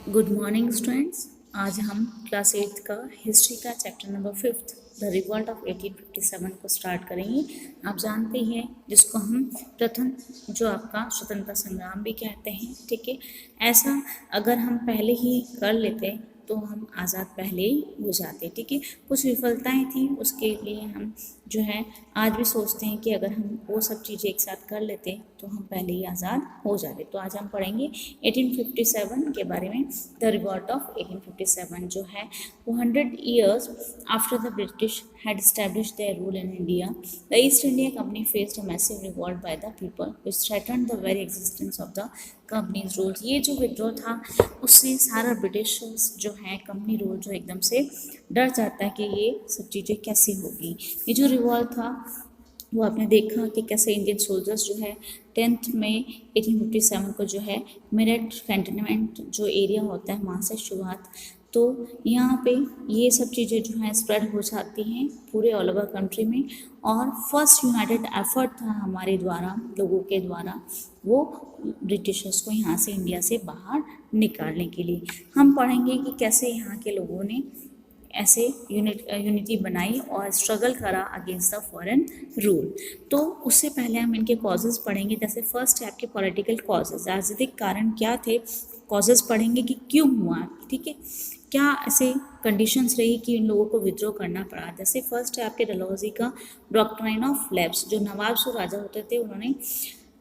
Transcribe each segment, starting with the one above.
Good morning students. आज हम class 8 का हिस्ट्री का chapter number 5 the revolt of 1857 को स्टार्ट करेंगे। आप जानते हैं जिसको हम प्रथम जो आपका स्वतंत्रता संग्राम भी कहते हैं। ठीक है, ऐसा अगर हम पहले ही कर लेते तो हम आज़ाद पहले ही हो जाते। ठीक है, कुछ विफलताएं थी, उसके लिए हम जो है आज भी सोचते हैं कि अगर हम वो सब चीज़ें एक साथ कर लेते तो हम पहले ही आज़ाद हो जाते। तो आज हम पढ़ेंगे 1857 के बारे में। द रिवॉल्ट ऑफ 1857 जो है वो 100 years after the British had established their rule in India, the East India Company faced a massive revolt by the people which threatened the very existence of the companies rule. ये जो विद्रोह था उससे सारा British जो है company rule जो एकदम से डर जाता है कि ये सब चीज़ें कैसे होगी। ये जो रिवॉल्ट था वो आपने देखा कि कैसे इंडियन सोल्जर्स जो है 10 मई 1857 को जो है मेरठ कैंटोनमेंट जो एरिया होता है वहाँ से शुरुआत, तो यहाँ पे ये सब चीज़ें जो हैं स्प्रेड हो जाती हैं पूरे ऑल ओवर कंट्री में। और फर्स्ट यूनाइटेड एफर्ट था हमारे द्वारा, लोगों के द्वारा, वो ब्रिटिशर्स को यहाँ से इंडिया से बाहर निकालने के लिए। हम पढ़ेंगे कि कैसे यहाँ के लोगों ने ऐसे यूनिटी बनाई और स्ट्रगल करा अगेंस्ट द फॉरेन रूल। तो उससे पहले हम इनके कॉजेज़ पढ़ेंगे। जैसे फर्स्ट है आपके पॉलिटिकल कॉजेज़, राजनीतिक कारण क्या थे, कॉजेज़ पढ़ेंगे कि क्यों हुआ। ठीक है, क्या ऐसे कंडीशंस रही कि इन लोगों को विद्रोह करना पड़ा। जैसे फर्स्ट है आपके डलहौजी का डॉक्ट्राइन ऑफ लैप्स। जो नवाब जो राजा होते थे उन्होंने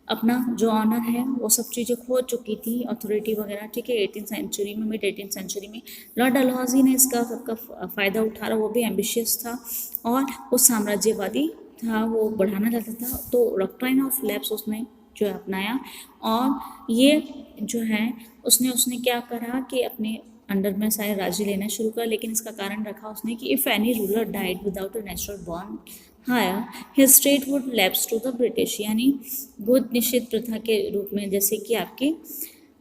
अपना जो ऑनर है वो सब चीज़ें खो चुकी थी, अथॉरिटी वगैरह। ठीक है, 18th सेंचुरी में, मिड 18th सेंचुरी में लॉर्ड डलहौजी ने इसका सबका फ़ायदा उठा रहा। वो भी एम्बिशियस था और वो साम्राज्यवादी था, वो बढ़ाना चाहता था। तो डॉक्ट्राइन ऑफ लैप्स उसने जो है अपनाया और ये जो है उसने क्या करा कि अपने अंडर में सारे राज्य लेना शुरू कर। लेकिन इसका कारण रखा उसने कि if any ruler died without a natural born heir his state would lapse to the British, यानी गोद निषेध प्रथा के रूप में। जैसे कि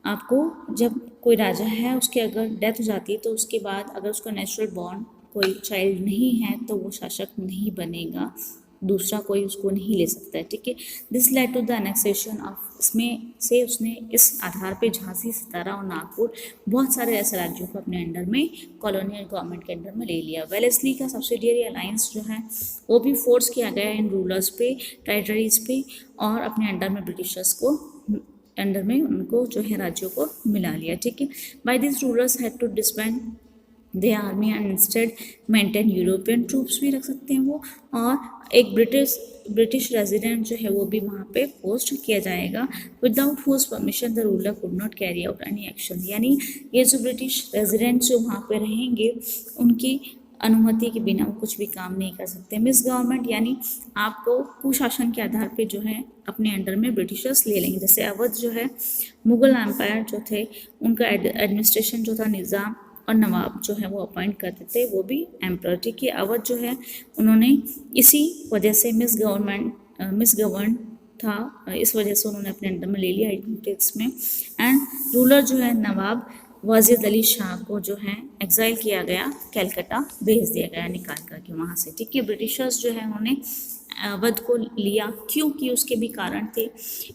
आपको जब कोई राजा है उसके अगर डेथ हो जाती है तो उसके बाद अगर उसका नेचुरल बॉर्न कोई चाइल्ड नहीं है तो वो शासक नहीं बनेगा, दूसरा कोई उसको नहीं ले सकता है। ठीक है, this led to the annexation of, इसमें से उसने इस आधार पे झांसी, सितारा और नागपुर बहुत सारे ऐसे राज्यों को अपने अंडर में कॉलोनियल गवर्नमेंट के अंडर में ले लिया। वेलेस्ली का सब्सिडियरी अलायंस जो है वो भी फोर्स किया गया इन रूलर्स पे, टेरिटरीज पे, और अपने अंडर में ब्रिटिशर्स को अंडर में उनको जो है राज्यों को मिला लिया। ठीक है, by this rulers had to disband their army and instead maintain European troops भी रख सकते हैं वो, और एक ब्रिटिश रेजिडेंट जो है वो भी वहाँ पे पोस्ट किया जाएगा। Without whose permission the ruler could not carry out any action, यानी ये जो ब्रिटिश रेजिडेंट जो वहाँ पे रहेंगे उनकी अनुमति के बिना वो कुछ भी काम नहीं कर सकते। मिस गवर्नमेंट, यानी आपको कुशासन के आधार पे जो है अपने अंडर में ब्रिटिशर्स ले लेंगे। जैसे अवध जो है मुगल एम्पायर जो थे उनका एडमिनिस्ट्रेशन जो था निज़ाम और नवाब जो है वो अपॉइंट करते थे, वो भी एम्पर। ठीक है, अवध जो है उन्होंने इसी वजह से मिस गवर्न था, इस वजह से उन्होंने अपने अंडर में ले लिया 1886 में। एंड रूलर जो है नवाब वाजिद अली शाह को जो है एग्जाइल किया गया, कैलकाटा भेज दिया गया निकाल करके वहाँ से। ठीक है, ब्रिटिशर्स जो है उन्होंने अवध को लिया क्योंकि उसके भी कारण थे।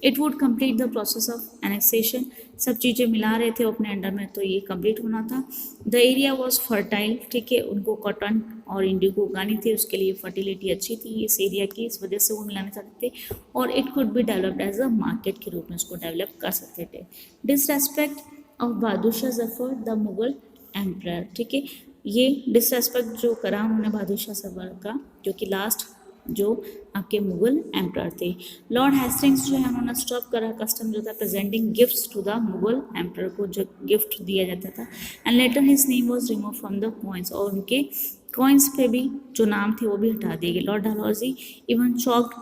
It would complete the process of annexation, सब चीज़ें मिला रहे थे अपने अंडर में तो ये कंप्लीट होना था। द एरिया वॉज फर्टाइल, ठीक है, उनको कॉटन और इंडिगो उगानी थी, उसके लिए फर्टिलिटी अच्छी थी इस एरिया की, इस वजह से वो मिलाना चाहते थे। और it could be developed as a market के रूप में उसको डेवलप कर सकते थे। Disrespect of Bahadur Shah Zafar the Mughal emperor, ठीक है, ये डिसरेस्पेक्ट जो करा उन्होंने बहादुर शाह जफर का, जो कि लास्ट जो आपके मुगल एम्परर थे। लॉर्ड हेस्टिंग्स जो है उन्होंने स्टॉप करा कस्टम जो था presenting gifts to the Mughal emperor को, जो गिफ्ट दिया जाता था। And later his name was remove from the coins, और उनके कॉइन्स पे भी जो नाम थे वो भी हटा दिए गए। Lord Dalhousie even chalked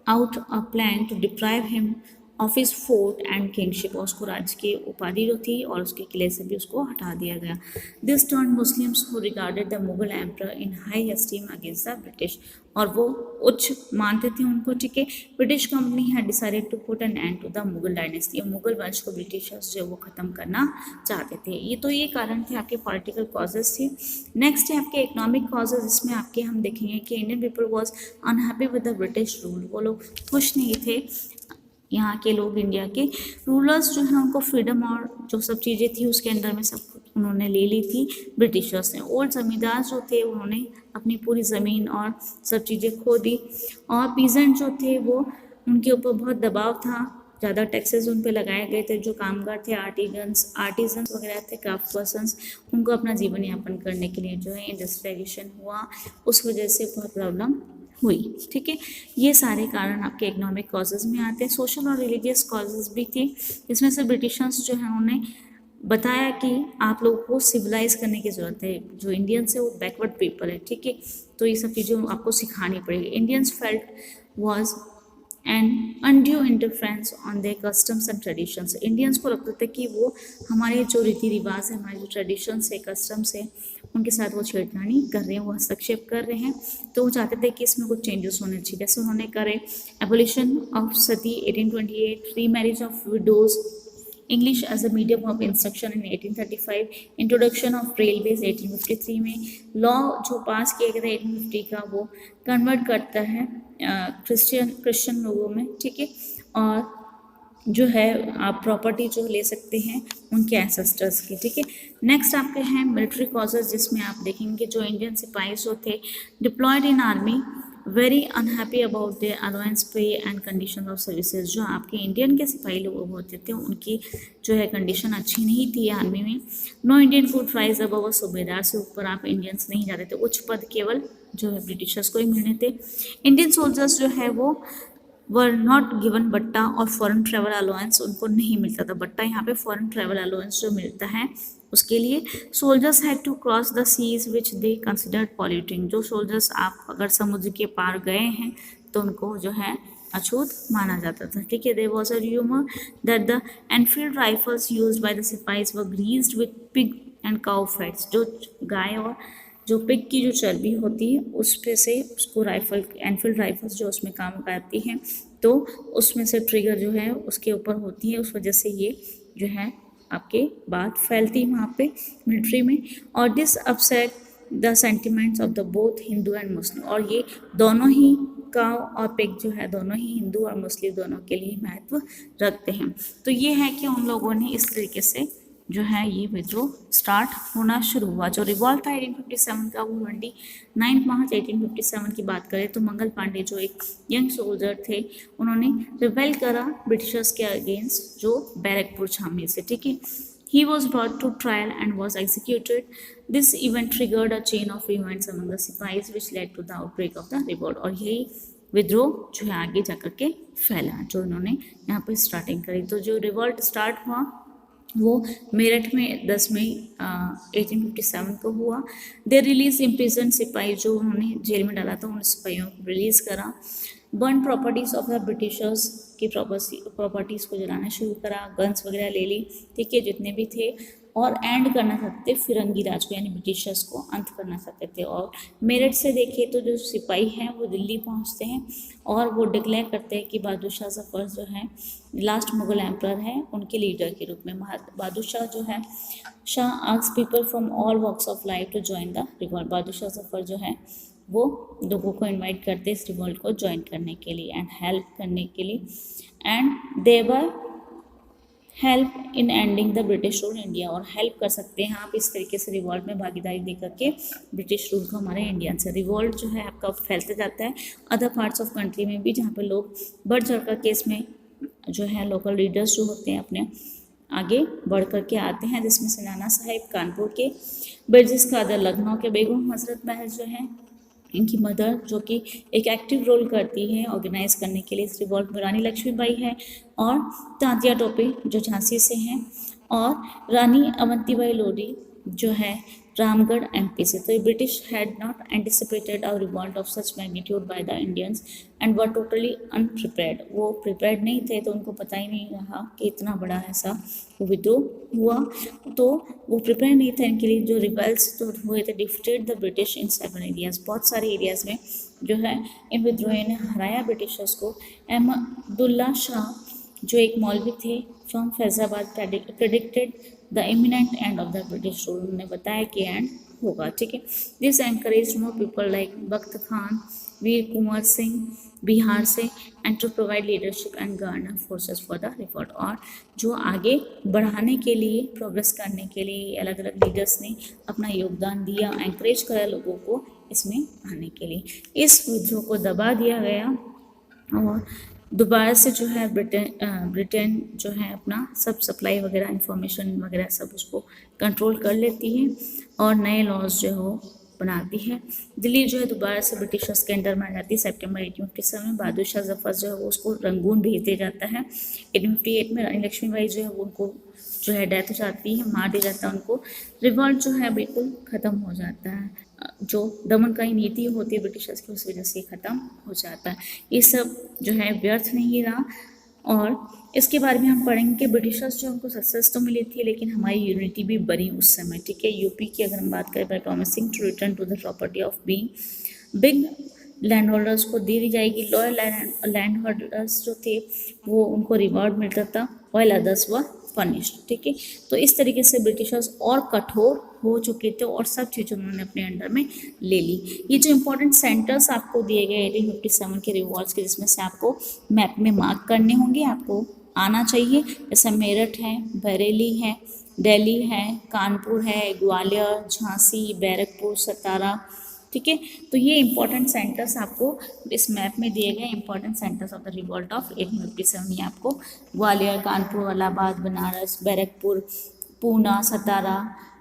out a plan to deprive him of his fort and kingship, और उसको राज्य की उपाधि जो थी और उसके किले से भी उसको हटा दिया गया। This turn Muslims who regarded the Mughal emperor in high esteem against the British, और वो उच्च मानते थे उनको। ठीक है, British company had decided to put an end to the Mughal dynasty, Mughal वंश को ब्रिटिशर्स जो वो ख़त्म करना चाहते थे। ये कारण थे आपके पॉलिटिकल कॉजेज थे। नेक्स्ट है आपके इकोनॉमिक कॉजेज, इसमें आपके हम देखेंगे कि Indian people was unhappy with the British rule, वो लोग खुश नहीं थे यहाँ के लोग, इंडिया के रूलर्स जो हैं उनको फ्रीडम और जो सब चीज़ें थी उसके अंदर में सब उन्होंने ले ली थी ब्रिटिशर्स ने। और ज़मींदार जो थे उन्होंने अपनी पूरी ज़मीन और सब चीज़ें खो दी, और पीजेंट जो थे वो उनके ऊपर बहुत दबाव था, ज़्यादा टैक्सेस उन पे लगाए गए थे। जो कामगार थे, आर्टिजन्स वगैरह थे, क्राफ्ट पर्सन्स, उनको अपना जीवन यापन करने के लिए जो है इंडस्ट्रियलाइजेशन हुआ, उस वजह से बहुत प्रॉब्लम हुई। ठीक है, ये सारे कारण आपके इकोनॉमिक कॉजेज़ में आते हैं। सोशल और रिलीजियस कॉजेज़ भी थे, इसमें से ब्रिटिशर्स जो है उन्होंने बताया कि आप लोगों को सिविलाइज करने की ज़रूरत है, जो इंडियंस है वो बैकवर्ड पीपल है। ठीक है, तो ये सब चीज़ें आपको सिखानी पड़ेगी। Indians felt was and undue interference on their customs and traditions. Indians को लगता था कि वो हमारे जो रीति रिवाज है, हमारे जो ट्रेडिशंस है, कस्टम्स है, उनके साथ वो छेड़खानी कर रहे हैं, वो हस्तक्षेप कर रहे हैं। तो वो चाहते थे कि इसमें कुछ चेंजेस होने चाहिए। जैसे उन्होंने करे abolition of sati 1828, remarriage of widows, English as a medium of instruction in 1835, introduction of railways 1853 में, लॉ जो पास किया गया था 1850 का वो कन्वर्ट करता है क्रिश्चियन लोगों में। ठीक है, और जो है आप प्रॉपर्टी जो ले सकते हैं उनके एंसेस्टर्स की। ठीक है, नेक्स्ट आपके हैं मिलिट्री कॉजेज, जिसमें आप देखेंगे जो इंडियन सिपाही जो थे deployed in army very unhappy about their allowance pay and condition of services. जो आपके इंडियन के सिपाही लोग होते थे उनकी जो है कंडीशन अच्छी नहीं थी आर्मी में। No Indian food rise above, subedar से ऊपर आप इंडियंस नहीं जाते थे, उच्च पद केवल जो है ब्रिटिशर्स को ही मिलने थे। इंडियन सोल्जर्स जो है वो वर नॉट गिवन बट्टा और फॉरेन ट्रेवल अलाउंस, उनको नहीं मिलता था बट्टा। यहाँ पे फॉरेन ट्रेवल अलाउंस जो मिलता है उसके लिए soldiers had to cross the seas which they considered polluting. जो सोल्जर्स आप अगर समुद्र के पार गए हैं तो उनको जो है अछूत माना जाता था। ठीक है, there was a rumour that the Enfield rifles used by the सिपाहीज were greased with pig and cow fats. जो गाय और जो पिग की जो चर्बी होती है उस पे से उसको एनफील्ड राइफल्स जो उसमें काम आती हैं, तो उसमें से ट्रिगर जो है उसके ऊपर होती है, उस वजह से ये जो है आपके बात फैलती है वहाँ पे मिलिट्री में। और this upset the sentiments of the both Hindu and Muslim. और ये दोनों ही काव और पिग जो है दोनों ही हिंदू और मुस्लिम दोनों के लिए महत्व रखते हैं। तो ये है कि उन लोगों ने इस तरीके से जो है ये विद्रोह स्टार्ट होना शुरू हुआ। जो रिवॉल्ट था 1857 का वो 29 मार्च 1857 की बात करें तो मंगल पांडे जो एक यंग सोल्जर थे उन्होंने रिबेल करा ब्रिटिशर्स के अगेंस्ट जो बैरकपुर छावनी से। ठीक है, he was brought to trial and was executed. This event triggered a chain of events among the Sipahis which led to the outbreak of the revolt. और यही विद्रोह जो है आगे जाकर के फैला जो इन्होंने यहाँ पर स्टार्टिंग करी। तो जो रिवॉल्ट स्टार्ट हुआ वो मेरठ में 10 मई 1857 को हुआ। दे रिलीज इम्प्रिजन सिपाही जो उन्होंने जेल में डाला था उन सिपाहियों को रिलीज़ करा। Burn properties of the Britishers की प्रॉपर्टीज़ को जलाना शुरू करा, गन्स वगैरह ले ली। ठीक है, जितने भी थे, और एंड करना चाहते थे फिरंगी राज को, यानी ब्रिटिशर्स को अंत करना चाहते थे। और मेरठ से देखें तो जो सिपाही हैं वो दिल्ली पहुंचते हैं और वो डिक्लेयर करते हैं कि बहादुर शाह जफर जो है लास्ट मुगल एम्पर है, उनके लीडर के रूप में। बहादुर शाह जो है, Shah asks people from all walks of life to join the revolt. Bahadur Shah Zafar जो है वो लोगों को इनवाइट करते इस रिवॉल्ट को ज्वाइन करने के लिए एंड हेल्प करने के लिए, and they were help in ending the British rule India. और हेल्प कर सकते हैं आप इस तरीके से रिवॉल्ट में भागीदारी दे करके ब्रिटिश रूल को हमारे इंडियन से। रिवॉल्ट जो है आपका फैलते जाता है अदर पार्ट्स ऑफ कंट्री में भी, जहाँ पे लोग बढ़ चढ़ कर के इसमें जो है लोकल लीडर्स जो होते हैं अपने आगे बढ़ कर के आते हैं, जिसमें से नाना साहिब कानपुर के, बिरजिस कादर लखनऊ के, बेगम हजरत महल जो है इनकी मदर जो कि एक एक्टिव रोल करती है ऑर्गेनाइज करने के लिए इस रिवॉल्ट में, रानी लक्ष्मीबाई है, और तांतिया टोपे जो झांसी से हैं, और रानी अवंतीबाई लोधी जो है रामगढ़ एमपी से। तो ये British had not anticipated a revolt of such magnitude by the Indians and were totally अनप्रिपेयर्ड। वो प्रिपेयर्ड नहीं थे, तो उनको पता ही नहीं रहा कि इतना बड़ा ऐसा विद्रोह हुआ, तो वो प्रिपेयर नहीं थे इनके लिए। जो रिबेल्स जो हुए थे defeated the British in seven areas, बहुत सारे एरियाज में जो है इन विद्रोहियों ने हराया ब्रिटिशर्स को। अहमदुल्ला शाह जो एक मौलवी थे from Faizabad predicted the eminent end of the British rule, उन्होंने बताया कि एंड होगा। ठीक है, this encourage more people like Bakht Khan Veer Kunwar Singh Bihar से, and to provide leadership and garner forces for the revolt, और जो आगे बढ़ाने के लिए, प्रोग्रेस करने के लिए अलग अलग लीडर्स ने अपना योगदान दिया, एंकरेज करा लोगों को इसमें आने के लिए। इस विद्रोह को दबा दिया गया और दोबारा से जो है ब्रिटेन जो है अपना सब सप्लाई वगैरह, इंफॉर्मेशन वगैरह सब उसको कंट्रोल कर लेती है और नए लॉज जो है वो बनाती है। दिल्ली जो है दोबारा से ब्रिटिशर्स के अंडर में आ जाती है। सितंबर 1857 में बहादुर शाह जफर जो है वो उसको रंगून भेज दिया जाता है। 1858 में रानी लक्ष्मीबाई जो है वो उनको जो है डेथ हो जाती है, मार दिया जाता है उनको। रिवॉल्ट जो है बिल्कुल ख़त्म हो जाता है, जो दमनकारी नीति होती है ब्रिटिशर्स की उस वजह से ख़त्म हो जाता है। ये सब जो है व्यर्थ नहीं रहा। और इसके बारे में हम पढ़ेंगे कि ब्रिटिशर्स जो उनको सक्सेस तो मिली थी लेकिन हमारी यूनिटी भी बनी उस समय, ठीक है। यूपी की अगर हम बात करें, by promising to return to the property of being big land holders को दे दी जाएगी। लॉयल लैंड होल्डर्स जो थे वो उनको रिवॉर्ड मिलता था, व्हाइल अदर्स वर पनिश्ड, ठीक है। तो इस तरीके से ब्रिटिशर्स और कठोर हो चुके थे और सब चीज़ें उन्होंने अपने अंडर में ले ली। ये जो इंपॉर्टेंट सेंटर्स आपको दिए गए 1857 के रिवॉल्ट्स के, जिसमें से आपको मैप में मार्क करने होंगे, आपको आना चाहिए, जैसे मेरठ है, बरेली है, दिल्ली है, कानपुर है, ग्वालियर, झांसी, बैरकपुर, सतारा, ठीक है। तो ये इंपॉर्टेंट सेंटर्स आपको इस मैप में दिए गए important centres of the revolt of 1857। ये आपको ग्वालियर, कानपुर, इलाहाबाद, बनारस, बैरकपुर, पूना, सतारा,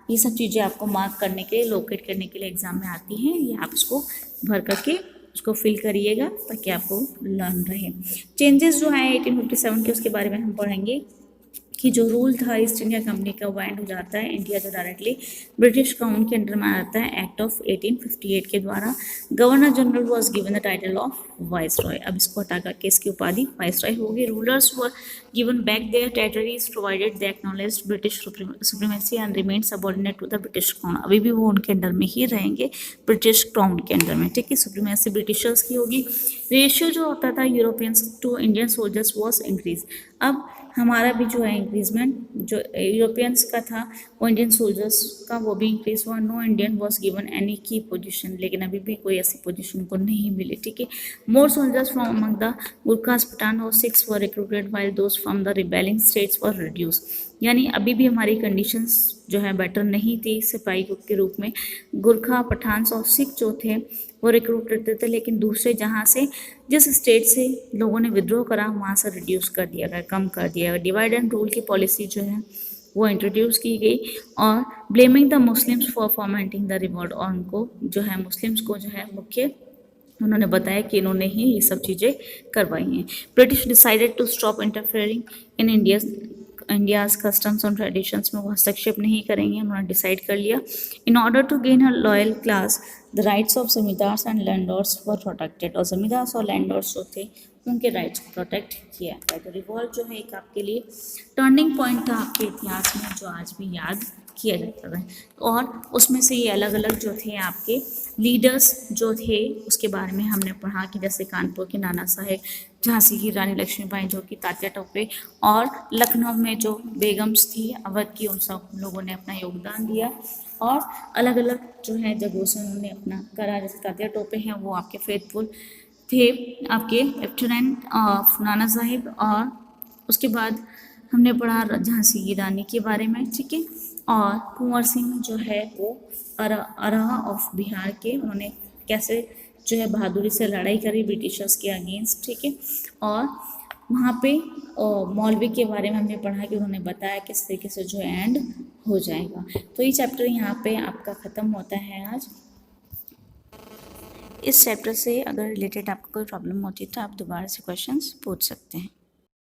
ये सब चीज़ें आपको मार्क करने के लिए, लोकेट करने के लिए एग्जाम में आती हैं। ये आप उसको भर करके उसको फिल करिएगा ताकि आपको लर्न रहे। चेंजेस जो हैं 1857 के, उसके बारे में हम पढ़ेंगे कि जो रूल था ईस्ट इंडिया कंपनी का वो एंड हो जाता है। इंडिया जो डायरेक्टली ब्रिटिश क्राउन के अंडर में आता है एक्ट ऑफ 1858 के द्वारा। Governor general was given the title of viceroy. अब इसको हटा करके इसकी उपाधि वाइसरॉय होगी। Rulers were given back their territories provided they acknowledged British supremacy and remain subordinate to the British crown. अभी भी वो उनके अंडर में ही रहेंगे, ब्रिटिश क्राउन के अंडर में, ठीक है। सुप्रीमेसी ब्रिटिशर्स की होगी। रेशियो जो होता था Europeans to Indian soldiers was increase. अब हमारा भी जो है इंक्रीजमेंट जो यूरोपियंस का था वो इंडियन सोल्जर्स का वो भी इंक्रीज हुआ। No Indian was given any key position, लेकिन अभी भी कोई ऐसी पोजीशन को नहीं मिली, ठीक है। More soldiers from among the Gurkhas Pathan और Sikhs were recruited while those from the rebelling states were reduce. यानी अभी भी हमारी कंडीशंस जो है बेटर नहीं थी सिपाही के रूप में। गुरखा, पठान और सिख जो थे वो रिक्रूट करते थे, लेकिन दूसरे जहाँ से जिस स्टेट से लोगों ने विद्रोह करा वहाँ से रिड्यूस कर दिया गया, कम कर दिया गया। डिवाइड एंड रूल की पॉलिसी जो है वो इंट्रोड्यूस की गई और blaming the Muslims for fomenting the revolt, और उनको जो है मुस्लिम्स को जो है मुख्य उन्होंने बताया कि इन्होंने ही ये सब चीज़ें करवाई हैं। British decided to stop interfering in India's customs और ट्रेडिशंस में वो हस्तक्षेप नहीं करेंगे, उन्होंने डिसाइड कर लिया। In order to gain a loyal class the rights of zamindars and landlords were protected, और जमींदार्स और लैंडलॉर्ड्स जो थे उनके राइट्स को प्रोटेक्ट किया गया। तो रिवॉल्ट जो है एक आपके लिए टर्निंग पॉइंट था आपके इतिहास में, जो आज भी याद किया जाता है। और उसमें से ये अलग अलग जो थे आपके लीडर्स जो थे उसके बारे में हमने पढ़ा कि जैसे कानपुर के नाना साहेब, झांसी की रानी लक्ष्मीबाई जो कि तात्या टोपे, और लखनऊ में जो बेगम्स थी अवध की, उन सब लोगों ने अपना योगदान दिया और अलग अलग जो है जगहों से उन्होंने अपना करा। जैसे तात्या टोपे हैं वो आपके फेथफुल थे, आपके लेफ्टिनेंट ऑफ नाना साहिब, और उसके बाद हमने पढ़ा झांसी की रानी के बारे में, ठीक है। और कुंवर सिंह जो है वो अरहा ऑफ बिहार के, उन्होंने कैसे जो है बहादुरी से लड़ाई करी ब्रिटिशर्स के अगेंस्ट, ठीक है। और वहाँ पे मौलवी के बारे में हमने पढ़ा कि उन्होंने बताया किस तरीके से जो एंड हो जाएगा। तो ये चैप्टर यहाँ पे आपका ख़त्म होता है आज। इस चैप्टर से अगर रिलेटेड आपको कोई प्रॉब्लम होती है तो आप दोबारा से क्वेश्चंस पूछ सकते हैं।